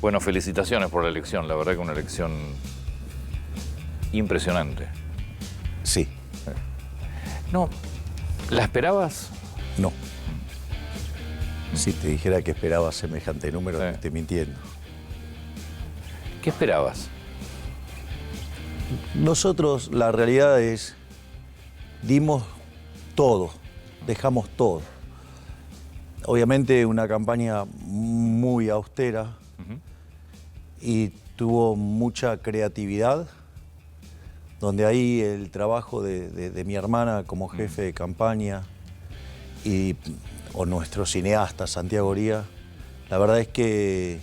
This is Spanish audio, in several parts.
Bueno, felicitaciones por la elección. La verdad que una elección impresionante. Sí. No, ¿la esperabas? No. Si te dijera que esperaba semejante número, te estoy mintiendo. ¿Qué esperabas? Nosotros, la realidad es, dimos todo, dejamos todo. Obviamente una campaña muy austera y tuvo mucha creatividad, donde ahí el trabajo de mi hermana como jefe de campaña o nuestro cineasta Santiago Oría, la verdad es que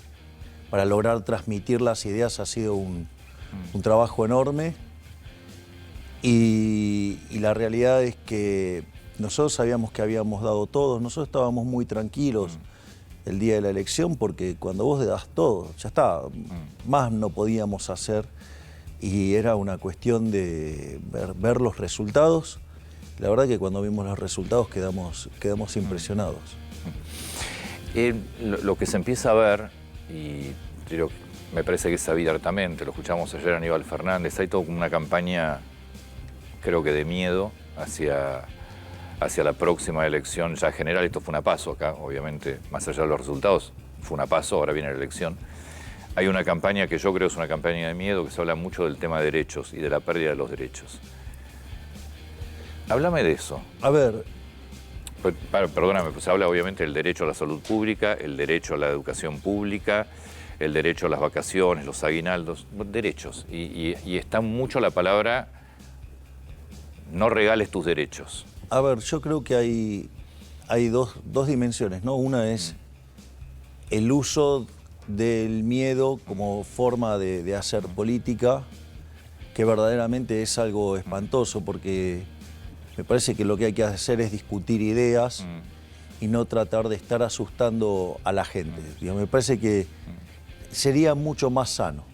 para lograr transmitir las ideas ha sido un trabajo enorme y la realidad es que nosotros sabíamos que habíamos dado todo, nosotros estábamos muy tranquilos el día de la elección porque cuando vos das todo, ya está, más no podíamos hacer y era una cuestión de ver los resultados. La verdad que cuando vimos los resultados quedamos impresionados. Lo que se empieza a ver, y me parece que es abiertamente, lo escuchamos ayer a Aníbal Fernández, hay toda una campaña, creo que de miedo, hacia la próxima elección ya general. Esto fue una paso acá, obviamente, más allá de los resultados, fue una paso, ahora viene la elección. Hay una campaña que yo creo es una campaña de miedo, que se habla mucho del tema de derechos y de la pérdida de los derechos. Háblame de eso. A ver. Perdóname, pues se habla obviamente del derecho a la salud pública, el derecho a la educación pública, el derecho a las vacaciones, los aguinaldos, derechos. Y está mucho la palabra, no regales tus derechos. A ver, yo creo que hay dos dimensiones, ¿no? Una es el uso del miedo como forma de hacer política, que verdaderamente es algo espantoso, porque me parece que lo que hay que hacer es discutir ideas y no tratar de estar asustando a la gente. Me parece que sería mucho más sano.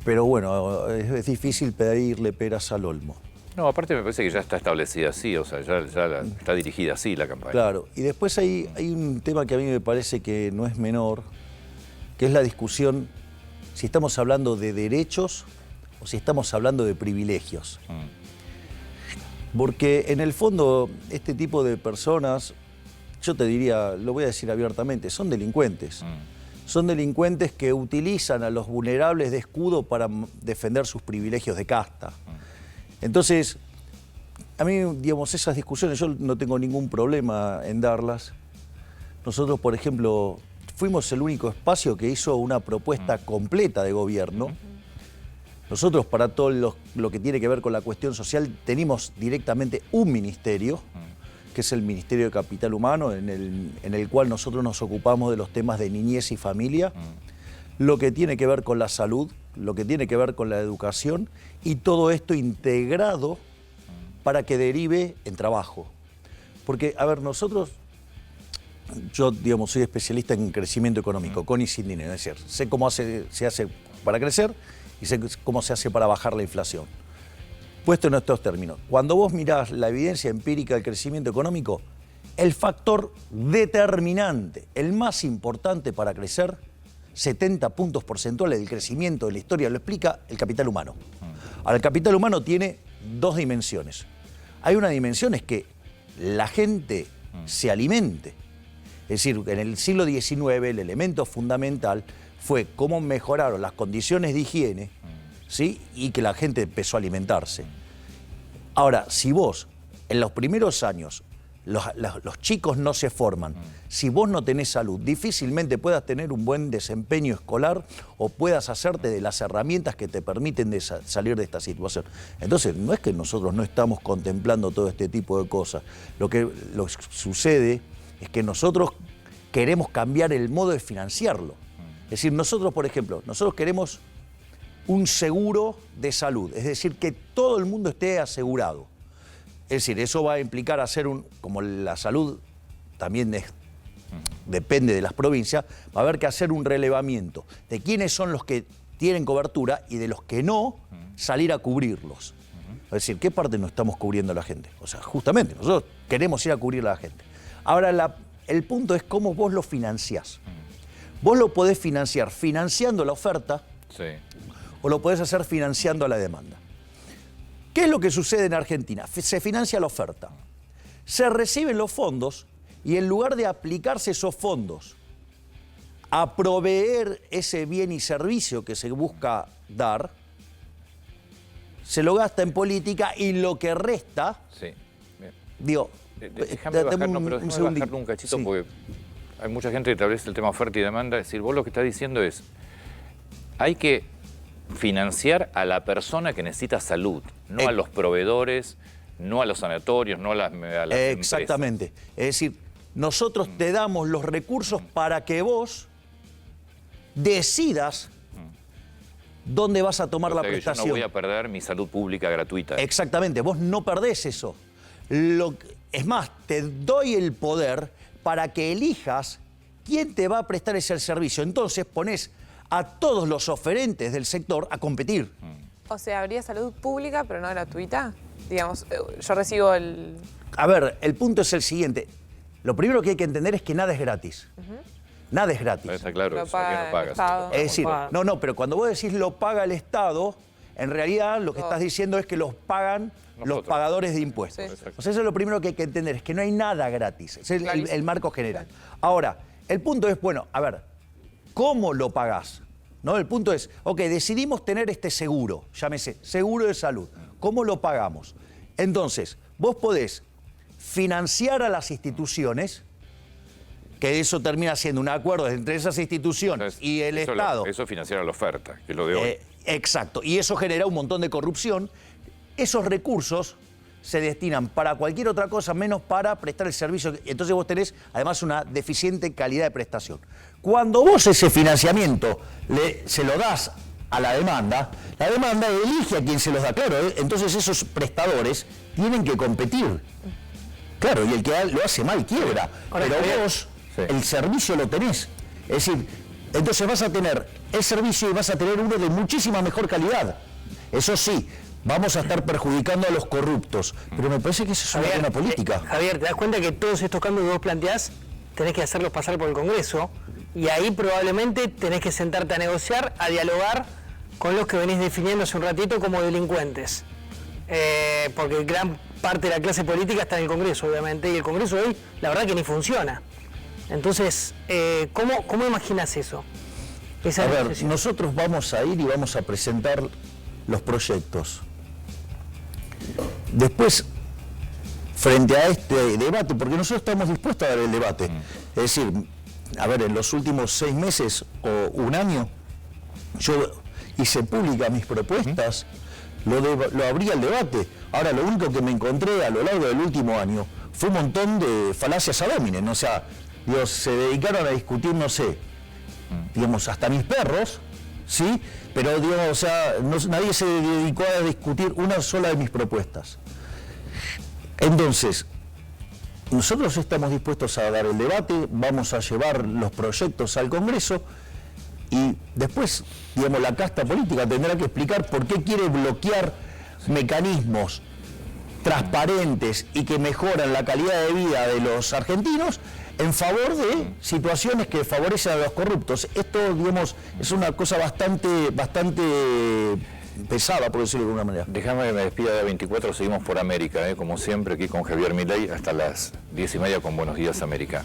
Pero bueno, es difícil pedirle peras al olmo. No, aparte me parece que ya está establecida así, o sea, ya está dirigida así la campaña. Claro, y después hay un tema que a mí me parece que no es menor, que es la discusión si estamos hablando de derechos o si estamos hablando de privilegios. Porque en el fondo este tipo de personas, yo te diría, lo voy a decir abiertamente, son delincuentes. Son delincuentes que utilizan a los vulnerables de escudo para defender sus privilegios de casta. Entonces, a mí, digamos, esas discusiones, yo no tengo ningún problema en darlas. Nosotros, por ejemplo, fuimos el único espacio que hizo una propuesta completa de gobierno. Nosotros, para todo lo que tiene que ver con la cuestión social, tenemos directamente un ministerio, que es el Ministerio de Capital Humano, en el cual nosotros nos ocupamos de los temas de niñez y familia, lo que tiene que ver con la salud, lo que tiene que ver con la educación, y todo esto integrado para que derive en trabajo. Porque, a ver, yo, digamos, soy especialista en crecimiento económico, con y sin dinero, es decir, sé cómo se hace para crecer y sé cómo se hace para bajar la inflación. Puesto en estos términos, cuando vos mirás la evidencia empírica del crecimiento económico, el factor determinante, el más importante para crecer, 70 puntos porcentuales del crecimiento de la historia, lo explica el capital humano. Ahora, el capital humano tiene dos dimensiones. Hay una dimensión, es que la gente se alimente. Es decir, en el siglo XIX el elemento fundamental fue cómo mejoraron las condiciones de higiene, ¿sí? Y que la gente empezó a alimentarse. Ahora, si vos en los primeros años los chicos no se forman, si vos no tenés salud, difícilmente puedas tener un buen desempeño escolar o puedas hacerte de las herramientas que te permiten salir de esta situación. Entonces, no es que nosotros no estamos contemplando todo este tipo de cosas. Lo que sucede es que nosotros queremos cambiar el modo de financiarlo. Es decir, nosotros, por ejemplo, nosotros queremos un seguro de salud, es decir, que todo el mundo esté asegurado. Es decir, eso va a implicar hacer como la salud también depende de las provincias, va a haber que hacer un relevamiento de quiénes son los que tienen cobertura y de los que no, salir a cubrirlos. Es decir, ¿qué parte no estamos cubriendo a la gente? O sea, justamente, nosotros queremos ir a cubrir a la gente. Ahora, el punto es cómo vos lo financiás. Vos lo podés financiar financiando la oferta Sí. o lo podés hacer financiando la demanda. ¿Qué es lo que sucede en Argentina? Se financia la oferta, se reciben los fondos y en lugar de aplicarse esos fondos a proveer ese bien y servicio que se busca dar, se lo gasta en política y lo que resta, Sí. Bien. digo, Déjame bajarlo un cachito sí. porque hay mucha gente que tal vez el tema oferta y demanda. Es decir, vos lo que estás diciendo es, hay que financiar a la persona que necesita salud, no a los proveedores, no a los sanatorios, no a las Exactamente. empresas. Es decir, nosotros te damos los recursos para que vos decidas dónde vas a tomar O sea la que prestación. yo no voy a perder mi salud pública gratuita. Exactamente, vos no perdés eso. Es más, te doy el poder para que elijas quién te va a prestar ese servicio. Entonces pones a todos los oferentes del sector a competir. O sea, habría salud pública, pero no gratuita. Digamos, yo recibo el... A ver, el punto es el siguiente. Lo primero que hay que entender es que nada es gratis. Nada es gratis. Está claro, Lo eso, paga ¿quién lo el paga? Estado. Es decir, paga. no, pero cuando vos decís lo paga el Estado, en realidad lo que estás diciendo es que los pagan los Nosotros. pagadores de impuestos. Sí. Exacto. O sea, eso es lo primero que hay que entender, es que no hay nada gratis. Es Clarísimo. el marco general. Ahora, el punto es, bueno, a ver, ¿cómo lo pagás? ¿No? El punto es, ok, decidimos tener este seguro, llámese, seguro de salud. ¿Cómo lo pagamos? Entonces, vos podés financiar a las instituciones, que eso termina siendo un acuerdo entre esas instituciones Entonces, y el eso Estado. Eso es financiar a la oferta, que es lo de hoy. Exacto, y eso genera un montón de corrupción. Esos recursos se destinan para cualquier otra cosa menos para prestar el servicio. Entonces vos tenés además una deficiente calidad de prestación. Cuando vos ese financiamiento se lo das a la demanda elige a quien se los da, claro. Entonces esos prestadores tienen que competir. Claro, y el que lo hace mal quiebra. Ahora, Pero Javier, vos sí. el servicio lo tenés. Es decir, entonces vas a tener el servicio y vas a tener uno de muchísima mejor calidad. Eso sí, vamos a estar perjudicando a los corruptos. Pero me parece que eso es una buena política. Javier, ¿te das cuenta que todos estos cambios que vos planteás tenés que hacerlos pasar por el Congreso? Y ahí probablemente tenés que sentarte a negociar, a dialogar con los que venís definiendo hace un ratito como delincuentes. Porque gran parte de la clase política está en el Congreso, obviamente, y el Congreso hoy, la verdad que ni funciona. Entonces, ¿cómo imaginas eso? Esa A ver, negociación. nosotros vamos a ir y vamos a presentar los proyectos. Después, frente a este debate, porque nosotros estamos dispuestos a dar el debate. Es decir, a ver, en los últimos 6 meses o un año, yo hice pública mis propuestas, lo abrí al debate. Ahora, lo único que me encontré a lo largo del último año fue un montón de falacias ad hominem. O sea, Dios, se dedicaron a discutir, no sé, digamos, hasta mis perros, ¿sí? Pero, digamos, o sea, nadie se dedicó a discutir una sola de mis propuestas. Entonces, nosotros estamos dispuestos a dar el debate, vamos a llevar los proyectos al Congreso y después, digamos, la casta política tendrá que explicar por qué quiere bloquear mecanismos transparentes y que mejoran la calidad de vida de los argentinos en favor de situaciones que favorecen a los corruptos. Esto, digamos, es una cosa bastante pesada, por decirlo de alguna manera. Déjame que me despida de 24, seguimos por América, como siempre, aquí con Javier Milei, hasta las 10:30 con Buenos Días América.